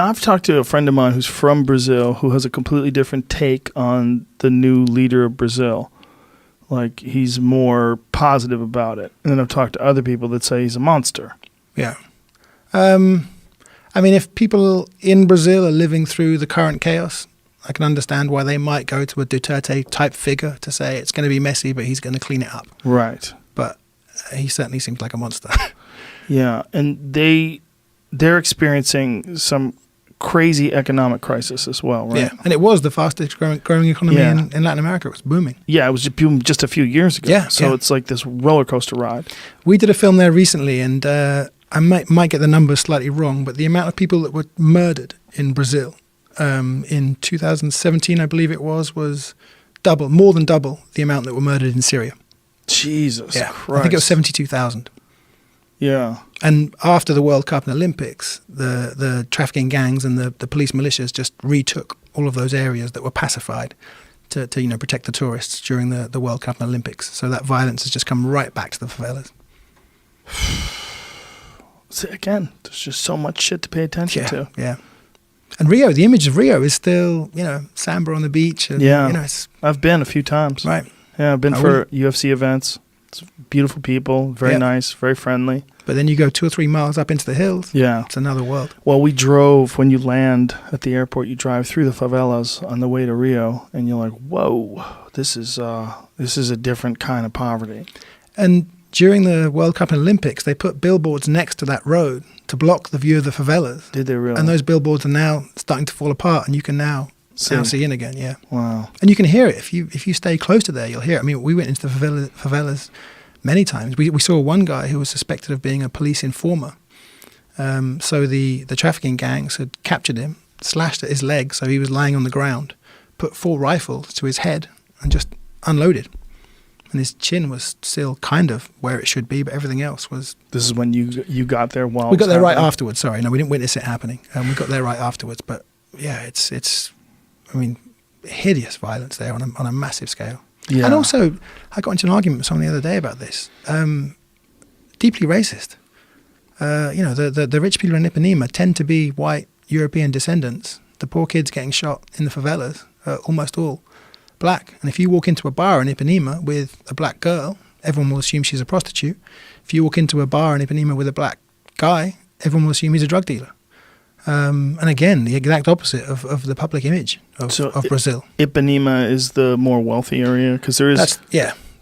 I've talked to a friend of mine who's from Brazil who has a completely different take on the new leader of Brazil. Like, he's more positive about it. And then I've talked to other people that say he's a monster. Yeah. I mean, if people in Brazil are living through the current chaos, I can understand why they might go to a Duterte-type figure to say it's going to be messy, but he's going to clean it up. Right. But he certainly seems like a monster. Yeah, and they're experiencing some crazy economic crisis as well, right? Yeah, and it was the fastest growing economy in Latin America. It was booming. Yeah, it was booming just a few years ago. Yeah, so it's like this roller coaster ride. We did a film there recently, and I might get the numbers slightly wrong, but the amount of people that were murdered in Brazil in 2017, I believe it was more than double the amount that were murdered in Syria. Jesus Christ. I think it was 72,000. Yeah. And after the World Cup and Olympics, the trafficking gangs and the police militias just retook all of those areas that were pacified to protect the tourists during the World Cup and Olympics. So that violence has just come right back to the favelas. See, again, there's just so much shit to pay attention to. Yeah. And Rio, the image of Rio is still, samba on the beach. And, I've been a few times. Right. Yeah, I've been for UFC events. It's beautiful people, very nice, very friendly. But then you go 2 or 3 miles up into the hills. Yeah. It's another world. Well, we drove, when you land at the airport, you drive through the favelas on the way to Rio, and you're like, whoa, this is a different kind of poverty. And during the World Cup and Olympics, they put billboards next to that road to block the view of the favelas. Did they really? And those billboards are now starting to fall apart, and you can now see in again. Yeah. Wow. And you can hear it if you stay close to there. You'll hear it. I mean, we went into the favelas many times. We saw one guy who was suspected of being a police informer. So the trafficking gangs had captured him, slashed at his leg, so he was lying on the ground, put 4 rifles to his head, and just unloaded. And his chin was still kind of where it should be, but everything else was... This is when you got there while... We got there right afterwards, sorry. No, we didn't witness it happening. We got there right afterwards. But yeah, it's hideous violence there on a massive scale. Yeah. And also, I got into an argument with someone the other day about this. Deeply racist. The rich people in Ipanema tend to be white European descendants. The poor kids getting shot in the favelas are almost all black. And if you walk into a bar in Ipanema with a black girl, everyone will assume she's a prostitute. If you walk into a bar in Ipanema with a black guy, everyone will assume he's a drug dealer. And again, the exact opposite of the public image of Brazil. Ipanema is the more wealthy area because there is.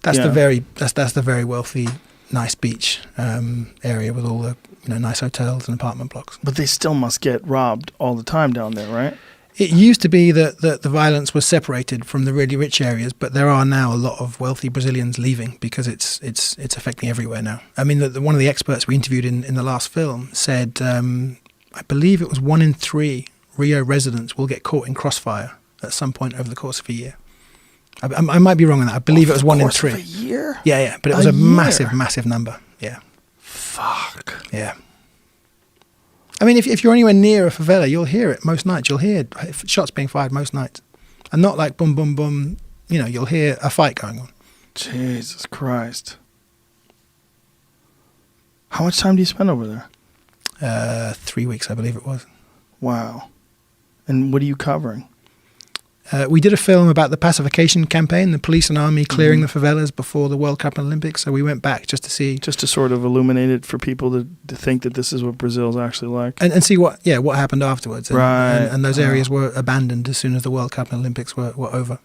That's the very wealthy, nice beach area with all the nice hotels and apartment blocks. But they still must get robbed all the time down there, right? It used to be that the violence was separated from the really rich areas, but there are now a lot of wealthy Brazilians leaving because it's affecting everywhere now. I mean, one of the experts we interviewed in the last film said, I believe it was 1 in 3 Rio residents will get caught in crossfire at some point over the course of a year. I might be wrong on that. I believe it was 1 in 3. Of a year? Yeah, but it was a massive, massive number. Yeah. Fuck. Yeah. I mean, if you're anywhere near a favela, you'll hear it most nights. You'll hear shots being fired most nights. And not like boom, boom, boom. You'll hear a fight going on. Jesus Christ. How much time do you spend over there? 3 weeks, I believe it was. Wow. And what are you covering? We did a film about the pacification campaign, the police and army clearing the favelas before the World Cup and Olympics. So we went back just to see... Just to sort of illuminate it for people to think that this is what Brazil's actually like. And see what happened afterwards. And those areas were abandoned as soon as the World Cup and Olympics were over.